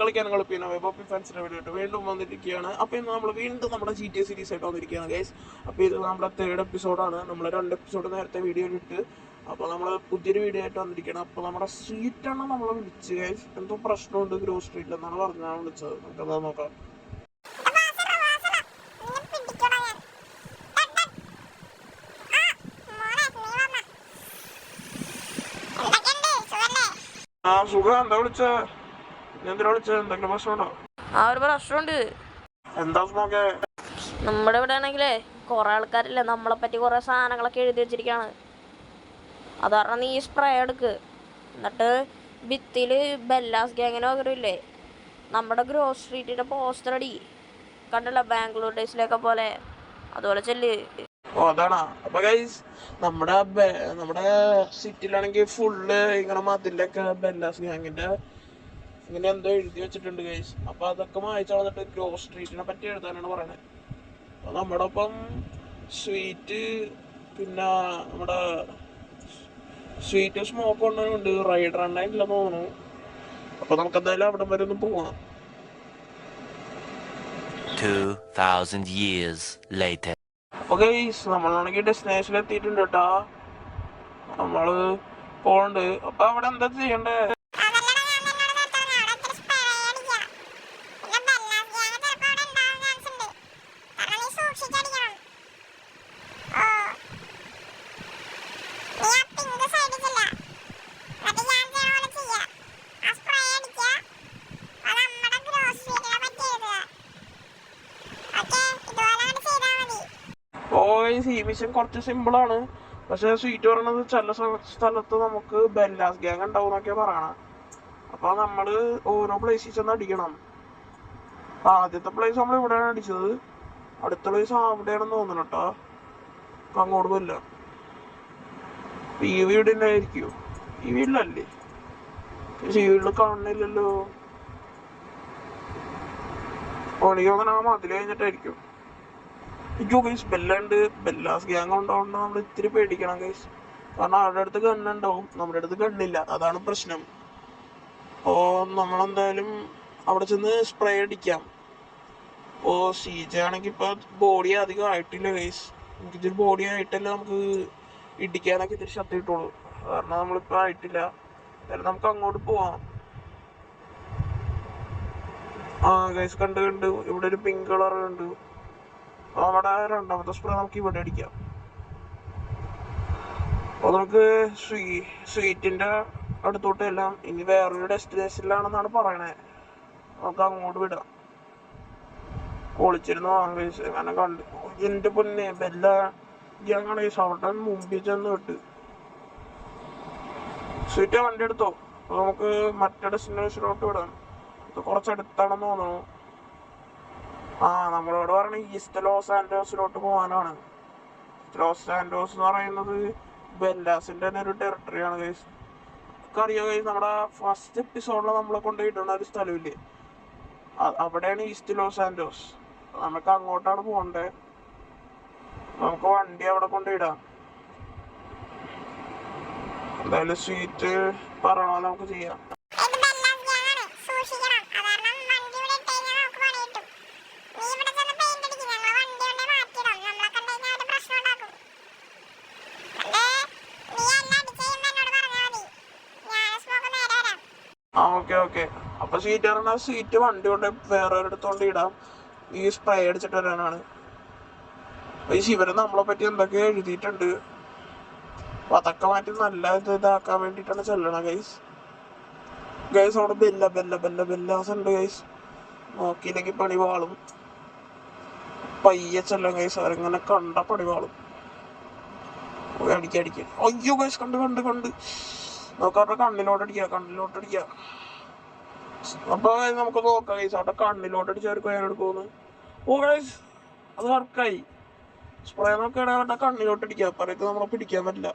കളിക്കാൻ കളിപ്പിക്കുന്ന poppy ഫാൻസിന്റെ video വീണ്ടും വന്നിരിക്കുകയാണ്. അപ്പോൾ ഇന്ന് നമ്മൾ വീണ്ടും നമ്മുടെ GTA സീരീസ് ആയിട്ട് വന്നിരിക്കുകയാണ് ഗൈസ്. അപ്പോൾ ഇത് നമ്മുടെ 3rd എപ്പിസോഡാണ്. നമ്മൾ 2 എപ്പിസോഡ് നേരത്തെ വീഡിയോ ഇട്ട്, അപ്പോൾ നമ്മൾ പുതിയൊരു വീഡിയോ ആയിട്ട് വന്നിരിക്കുകയാണ്. അപ്പോൾ നമ്മുടെ സ്ട്രീറ്റാണ് നമ്മളെ വിളിച്ച് ഗൈസ്. എന്തോ പ്രശ്നമുണ്ട് ഗ്രോ സ്ട്രീറ്റിൽ എന്നാണ് പറഞ്ഞാൽ വിളിച്ചത്. നമുക്കെന്താ നോക്കാം. സുഖം. എന്താ വിളിച്ച? എന്തിനാ വിളിച്ചത്? എന്തെങ്കിലും പ്രശ്നമുണ്ടോ? ഒരു പ്രശ്നമുണ്ട്. എന്താ സ്മോക്കെ? നമ്മുടെ ഇവിടെ ആണെങ്കിലേ കുറെ ആൾക്കാരില്ലേ നമ്മളെ പറ്റി കുറെ സാധനങ്ങളൊക്കെ എഴുതി വെച്ചിരിക്കാണ്. അത് കാരണം നീ സ്പ്രേ എടുക്ക്, എന്നിട്ട് ഭിത്തിയില് ബെല്ലാസ് ഗ്യാങ്ങിന് പകരമില്ലേ നമ്മുടെ ഗ്രോ സ്ട്രീറ്റിന്റെ പോസ്റ്റർ അടി. കണ്ടല്ല ബാംഗ്ലൂർ ഡേയ്സിലൊക്കെ പോലെ, അതുപോലെ ചെല്ല്. ഓ അതാണാ. അപ്പൊ ഗൈസ് നമ്മുടെ സിറ്റിയിലാണെങ്കിൽ ഫുള്ള് ഇങ്ങനെ മതിലൊക്കെ ബെല്ലാസ് ഗ്യാങ്ങിന്റെ ഇങ്ങനെ എന്തോ എഴുതി വെച്ചിട്ടുണ്ട് ഗൈസ്. അപ്പൊ അതൊക്കെ വായിച്ചു വന്നിട്ട് ഗ്രോ സ്ട്രീറ്റിനെ പറ്റി എഴുതാനാണ് പറയണത്. അപ്പൊ നമ്മുടെ ഒപ്പം സ്വീറ്റ്, പിന്നെ നമ്മുടെ സ്വീറ്റ് സ്മോക്ക് കൊണ്ടുണ്ട്. റൈഡർ എണ്ണയില്ലെന്ന് തോന്നുന്നു. അപ്പൊ നമുക്ക് എന്തായാലും അവിടെ വരെ ഒന്ന് പോവാം. 2000 years later. അപ്പൊ ഗൈസ് നമ്മളാണെങ്കിൽ ഡെസ്റ്റിനേഷനിൽ എത്തിയിട്ടുണ്ട് കേട്ടാ. നമ്മള് പോണ്ട്. അപ്പൊ അവിടെ എന്താ ചെയ്യണ്ടേ? ഈ മിഷൻ കുറച്ച് സിമ്പിളാണ്. പക്ഷെ സ്വീറ്റ് പറയണത് ചില സ്ഥലത്ത് നമുക്ക് ബെല്ലാസ് ഗ്യാങ് ഉണ്ടാവും എന്നൊക്കെ പറയണം. അപ്പൊ നമ്മള് ഓരോ പ്ലേസിൽ ചെന്ന് അടിക്കണം. ആദ്യത്തെ പ്ലേസ് നമ്മൾ ഇവിടെയാണ് അടിച്ചത്. അടുത്ത പ്ലേസ് അവിടെയാണെന്ന് തോന്നുന്നു കേട്ടോ. അപ്പൊ അങ്ങോട്ട് പോയില്ല. ഈ വീടിന്റെ ആയിരിക്കും. ഈ വീട്ടിലല്ലേ? ഈ വീട്ടിൽ കാണുന്നില്ലല്ലോ. ഓണിക്ക് അങ്ങനെ ആ മതിൽ കഴിഞ്ഞിട്ടായിരിക്കും. അയ്യോ ഗൈസ്, ബെല്ലുണ്ട്. ബെല്ലാസ് ഗ്യാങ് ഉണ്ടാവുകൊണ്ട് നമ്മൾ ഇത്തിരി പേടിക്കണം ഗൈസ്. കാരണം അവരുടെ അടുത്ത് ഗണ്ണുണ്ടാവും, നമ്മുടെ അടുത്ത് ഗണ്ണില്ല. അതാണ് പ്രശ്നം. അപ്പോ നമ്മളെന്തായാലും അവിടെ ചെന്ന് സ്പ്രേ അടിക്കാം. ഓ CJ ആണെങ്കിൽ ഇപ്പൊ ബോഡി അധികം ആയിട്ടില്ല ഗൈസ്. എനിക്കിതിരി ബോഡി ആയിട്ടല്ലേ നമുക്ക് ഇടിക്കാനൊക്കെ ഇത്തിരി ശക്തി കിട്ടുള്ളൂ. കാരണം നമ്മളിപ്പോ ആയിട്ടില്ല. എന്തായാലും നമുക്ക് അങ്ങോട്ട് പോവാം. ഗൈസ് കണ്ട് ഇവിടെ ഒരു പിങ്ക് കളർ ഉണ്ട്. അവിടെ രണ്ടാമത്തെ സ്പ്രേ നമുക്ക് ഇവിടെ അടിക്കാം. അപ്പൊ നമുക്ക് സ്വീറ്റിന്റെ അടുത്തോട്ട് എല്ലാം ഇനി വേറൊരു ഡെസ്റ്റിനേഷനിലാണെന്നാണ് പറയണേ. നമുക്ക് അങ്ങോട്ട് വിടാം. പൊളിച്ചിരുന്നു അങ്ങനെ കണ്ട്. എന്റെ പൊന്നെ ബെല്ല ഗ്യാങ്ങാണ് അവിടെ മുമ്പിൽ ചെന്ന് വിട്ട്. സ്വീറ്റ് വണ്ടി എടുത്തോ. അപ്പൊ നമുക്ക് മറ്റേ ഡെസ്റ്റിനേഷനിലോട്ട് വിടാം. ഇത് കുറച്ചടുത്താണെന്ന് തോന്നുന്നു. നമ്മളോട് പറഞ്ഞ ഈസ്റ്റ് ലോസ് ആൻഡോസിലോട്ട് പോകാനാണ്. ലോസ് ആൻഡോസ് എന്ന് പറയുന്നത് ബെല്ലാസിന്റെ തന്നെ ഒരു ടെറിട്ടറിയാണ് ഗൈസ്. അറിയോ ഗൈസ്, നമ്മുടെ ഫസ്റ്റ് എപ്പിസോഡിൽ നമ്മളെ കൊണ്ട് ഇടുന്ന ഒരു സ്ഥലമില്ലേ, അവിടെയാണ് ഈസ്റ്റ് ലോസ് ആൻഡോസ്. നമുക്ക് അങ്ങോട്ടാണ് പോകണ്ടേ. നമുക്ക് വണ്ടി അവിടെ കൊണ്ട് ഇടാം. എന്തായാലും സ്വീറ്റ് പറയണോ നമുക്ക് ചെയ്യാം. ഓക്കെ. അപ്പൊ സീറ്റ് പറഞ്ഞ സീറ്റ് വണ്ടി കൊണ്ട് വേറെ ഒരിടത്തോണ്ട് ഇടാം. ഈ സ്പ്രേ അടിച്ചിട്ട് വരാനാണ്. ഈ ശിവന് നമ്മളെ പറ്റി എന്തൊക്കെ എഴുതിയിട്ടുണ്ട്. അപ്പൊ അതൊക്കെ മാറ്റി നല്ല ഇതാക്കാൻ വേണ്ടിട്ടാണ് ചെല്ലണ ഗൈസ്. അവിടെ ബെല്ലാസ് ഉണ്ട് ഗൈസ്. നോക്കിയില്ലെങ്കിൽ പണി വാളും. പയ്യെ ചെല്ലാം ഗൈസ്. അവരിങ്ങനെ കണ്ട പണി വാളും. അടിക്കുക. അയ്യോ ഗൈസ്, കണ്ട് നമുക്ക് അവരുടെ കണ്ണിലോട്ടടിക്കാം. അപ്പൊ നമുക്ക് നോക്കാം ഗൈസ്. അവിടെ കണ്ണിലോട്ടടിച്ച് അവർക്ക് വേനെടുക്കുമെന്ന്. ഓ ഗൈസ്, അത് വർക്കായി. സ്പ്രേ നോക്കുകയാണെങ്കിൽ അവരുടെ കണ്ണിലോട്ടടിക്കുക. അപ്പറേക്ക് നമ്മളെ പിടിക്കാൻ പറ്റില്ല.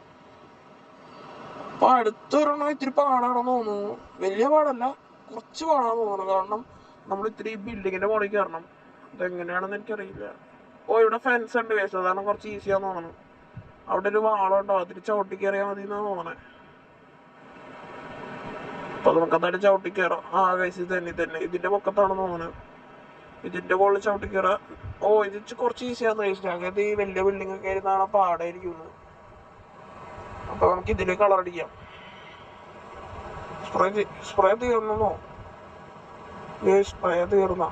അപ്പൊ അടുത്തൊരെണ്ണം ഇത്തിരി പാടാണെന്ന് തോന്നുന്നു. വലിയ പാടല്ല, കുറച്ച് പാടാന്ന് തോന്നുന്നു. കാരണം നമ്മൾ ഇത്തിരി ബിൽഡിങ്ങിന്റെ മുകളിൽ കയറണം. അതെങ്ങനെയാണെന്ന് എനിക്കറിയില്ല. ഇവിടെ ഫെൻസ് ഉണ്ട് ഗൈസ്. അതാണ് കുറച്ച് ഈസിയാന്ന് തോന്നുന്നു. അവിടെ ഒരു വാളുണ്ടോ, അതിൽ ചവിട്ടി കയറിയാൽ മതി എന്നാണ് തോന്നണേ. അപ്പൊ നമുക്ക് അതായത് ചവിട്ടി കയറാം. ആ ഗൈസ് ഇത് തന്നെ ഇതിന്റെ പൊക്കത്താണെന്ന് തോന്നുന്നത്. ഇതിന്റെ മുകളിൽ ചവിട്ടി കയറാം. ഓ ഇത് കുറച്ച് ഈസിയാന്ന് കഴിച്ചിട്ട് അങ്ങനത്തെ ഈ വലിയ ബിൽഡിംഗ് ഒക്കെ ആയിരുന്നാണ് പാടായിരിക്കുന്നത്. അപ്പൊ നമുക്ക് ഇതില് കളർ അടിക്കാം. സ്പ്രേ തീർന്നോ? സ്പ്രേ തീർന്ന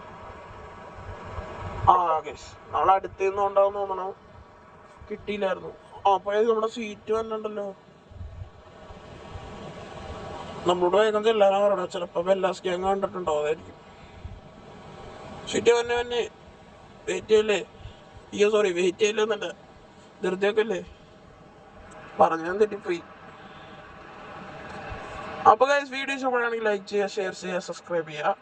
ആ ഗൈസ് നാളെ അടുത്തുനിന്ന് ഉണ്ടാവുന്ന തോന്നണം. കിട്ടിയില്ലായിരുന്നു. അപ്പൊ നമ്മുടെ സീറ്റ് വന്നിട്ടുണ്ടല്ലോ. നമ്മളോട് വേഗം ചെല്ലാനാ പറയണ. ചിലപ്പോ ബെല്ലാസ് ഗ്യാങ് കണ്ടിട്ടുണ്ടോ? അതായിരിക്കും. സീറ്റ് വന്നെ വെയിറ്റ് ചെയ്യല്ലേ? അയ്യോ സോറി വെയിറ്റ് ചെയ്യല്ലേ എന്നല്ല, ധൃതിയൊക്കെ അല്ലേ പറഞ്ഞു തെറ്റിപ്പോയി. അപ്പൊ ഗൈസ് വീഡിയോ ഇഷ്ടപ്പെടുകയാണെങ്കിൽ ലൈക്ക് ചെയ്യുക, ഷെയർ ചെയ്യുക, സബ്സ്ക്രൈബ് ചെയ്യുക.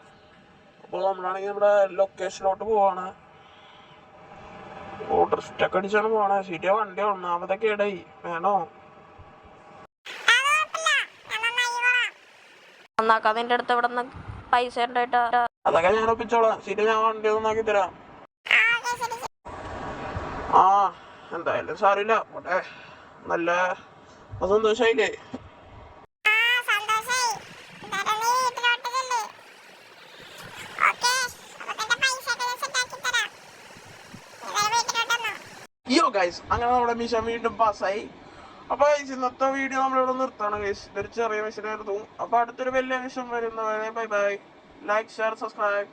അപ്പോൾ നമ്മളാണെങ്കിൽ നമ്മുടെ ലൊക്കേഷനിലോട്ട് പോവാണ്. ഡ്രിഫ്റ്റ് ഒക്കെ അടിച്ചാണ് പോണേ. സീറ്റ് വണ്ടി ഒന്നാമതൊക്കെ ഇടയി വേണോ നന്നാക്കാം. നിന്റെ അടുത്ത് ഇവിടെ നിന്ന് പൈസ ഉണ്ടായിട്ടാ. അതൊക്കെ ഞാൻ ഒപ്പിച്ചോളാം. സീറ്റ് ഞാൻ വണ്ടി ഒന്നാക്കി തരാം. ആ എന്തായാലും സാരില്ല പോട്ടെ. നല്ല സന്തോഷായില്ലേ? യോ ഗൈസ് അങ്ങനെ നമ്മുടെ മിഷൻ വീണ്ടും പാസ്സായി. അപ്പൊ ഗൈസ് ഇന്നത്തെ വീഡിയോ നമ്മളിവിടെ നിർത്താണ് ഗൈസ്. ഇതൊരു ചെറിയ മിഷനായിരുന്നു. അപ്പൊ അടുത്തൊരു വലിയ മിഷൻ വരുന്നവരെ bye bye. Like share subscribe.